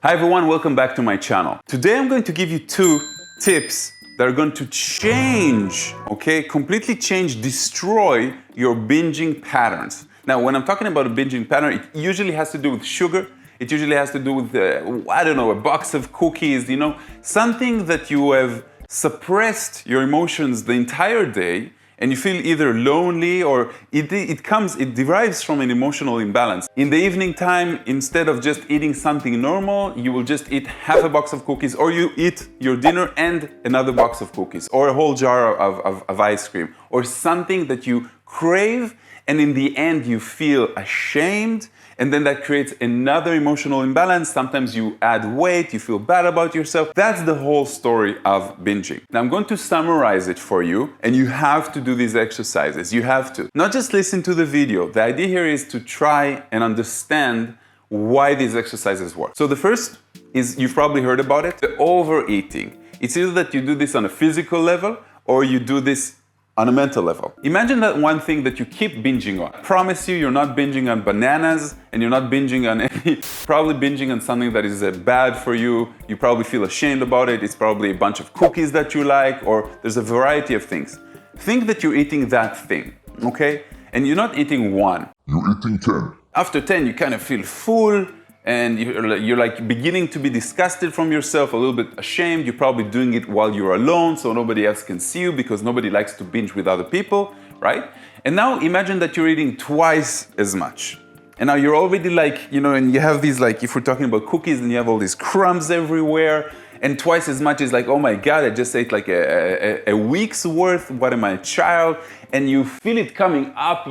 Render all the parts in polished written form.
Hi everyone, welcome back to my channel. Today I'm going to give you 2 tips that are going to change, completely change, destroy your binging patterns. Now, when I'm talking about a binging pattern, it usually has to do with sugar. It usually has to do with, a box of cookies, something that you have suppressed your emotions the entire day, and you feel either lonely or it derives from an emotional imbalance. In the evening time, instead of just eating something normal, you will just eat half a box of cookies, or you eat your dinner and another box of cookies, or a whole jar of ice cream, or something that you crave, and in the end you feel ashamed, and then that creates another emotional imbalance. Sometimes you add weight, you feel bad about yourself. That's the whole story of binging. Now I'm going to summarize it for you, and you have to do these exercises. You have to. Not just listen to the video. The idea here is to try and understand why these exercises work. So the first is, you've probably heard about it, the overeating. It's either that you do this on a physical level or you do this on a mental level. Imagine that one thing that you keep binging on. I promise you, you're not binging on bananas, and you're not binging on probably binging on something that is bad for you. You probably feel ashamed about it. It's probably a bunch of cookies that you like, or there's a variety of things. Think that you're eating that thing, okay? And you're not eating one. You're eating 10. After 10, you kind of feel full, and you're like beginning to be disgusted from yourself, a little bit ashamed. You're probably doing it while you're alone, so nobody else can see you, because nobody likes to binge with other people, right? And now imagine that you're eating twice as much. And now you're already and you have these, if we're talking about cookies, and you have all these crumbs everywhere, and twice as much is like, oh my God, I just ate like a week's worth. What am I, a child? And you feel it coming up,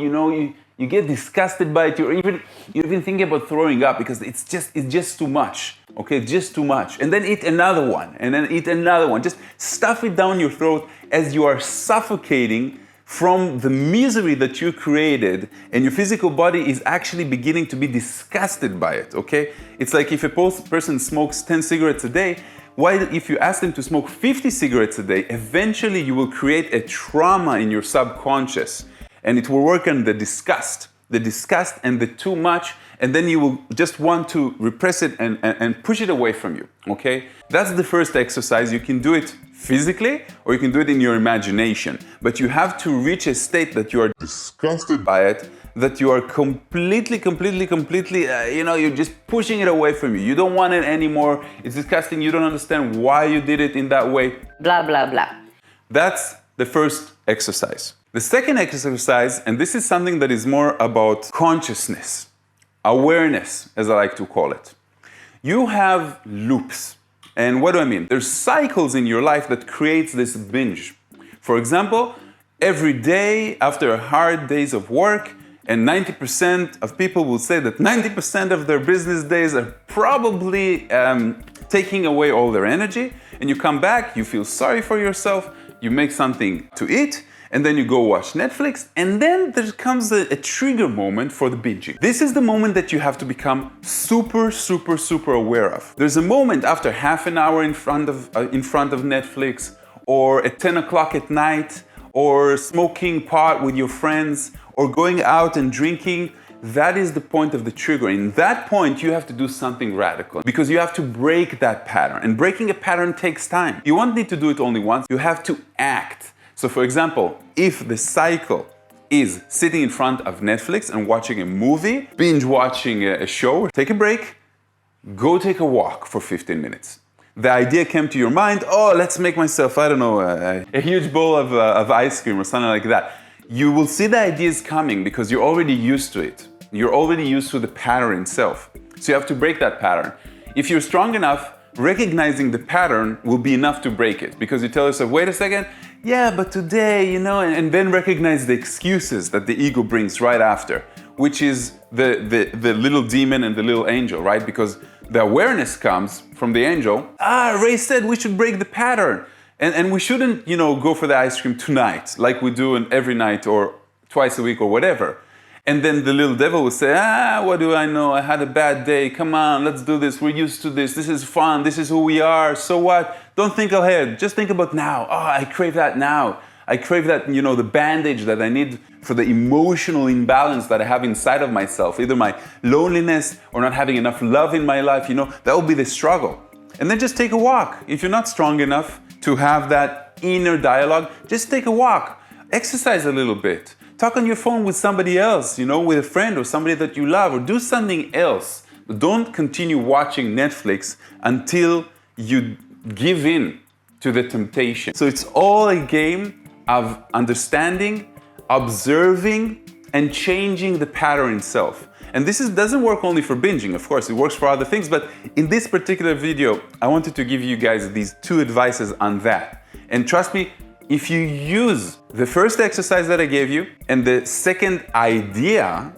you get disgusted by it. You're even thinking about throwing up, because it's just too much. Okay, just too much. And then eat another one, and then eat another one. Just stuff it down your throat as you are suffocating from the misery that you created, and your physical body is actually beginning to be disgusted by it. Okay, it's like if a person smokes 10 cigarettes a day. Why, if you ask them to smoke 50 cigarettes a day, eventually you will create a trauma in your subconscious. And it will work on the disgust and the too much, and then you will just want to repress it and push it away from you, okay? That's the first exercise. You can do it physically, or you can do it in your imagination. But you have to reach a state that you are disgusted by it, that you are completely, you're just pushing it away from you. You don't want it anymore. It's disgusting. You don't understand why you did it in that way. Blah, blah, blah. That's the first exercise. The second exercise, and this is something that is more about consciousness, awareness, as I like to call it. You have loops. And what do I mean? There's cycles in your life that creates this binge. For example, every day after hard days of work, and 90% of people will say that 90% of their business days are probably taking away all their energy, and you come back, you feel sorry for yourself, you make something to eat, and then you go watch Netflix, and then there comes a trigger moment for the binging. This is the moment that you have to become super aware of. There's a moment after half an hour in front of Netflix, or at 10 o'clock at night, or smoking pot with your friends, or going out and drinking. That is the point of the trigger. In that point, you have to do something radical, because you have to break that pattern. And breaking a pattern takes time. You won't need to do it only once. You have to act. So for example, if the cycle is sitting in front of Netflix and watching a movie, binge watching a show, take a break, go take a walk for 15 minutes. The idea came to your mind, oh, let's make myself, a huge bowl of ice cream or something like that. You will see the ideas coming because you're already used to it. You're already used to the pattern itself. So you have to break that pattern. If you're strong enough, recognizing the pattern will be enough to break it, because you tell yourself, wait a second, yeah, but today, and then recognize the excuses that the ego brings right after, which is the little demon and the little angel, right? Because the awareness comes from the angel. Ray said we should break the pattern, and we shouldn't, go for the ice cream tonight, like we do every night or twice a week or whatever. And then the little devil will say, what do I know? I had a bad day. Come on, let's do this. We're used to this. This is fun. This is who we are. So what? Don't think ahead. Just think about now. Oh, I crave that now. I crave that, the bandage that I need for the emotional imbalance that I have inside of myself, either my loneliness or not having enough love in my life, that will be the struggle. And then just take a walk. If you're not strong enough to have that inner dialogue, just take a walk. Exercise a little bit. Talk on your phone with somebody else, with a friend or somebody that you love, or do something else. But don't continue watching Netflix until you give in to the temptation. So it's all a game of understanding, observing, and changing the pattern itself. And this doesn't work only for binging, of course, it works for other things, but in this particular video, I wanted to give you guys these two advices on that. And trust me, if you use the first exercise that I gave you and the second idea,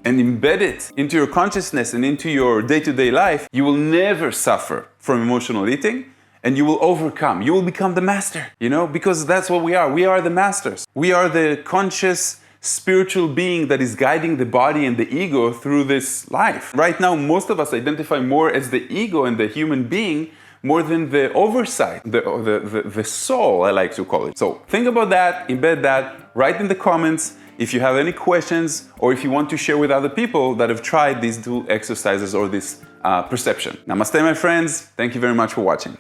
and embed it into your consciousness and into your day-to-day life, you will never suffer from emotional eating, and you will overcome. You will become the master, because that's what we are. We are the masters. We are the conscious, spiritual being that is guiding the body and the ego through this life. Right now, most of us identify more as the ego and the human being more than the oversight, the soul, I like to call it. So think about that, embed that, write in the comments if you have any questions or if you want to share with other people that have tried these two exercises or this perception. Namaste, my friends. Thank you very much for watching.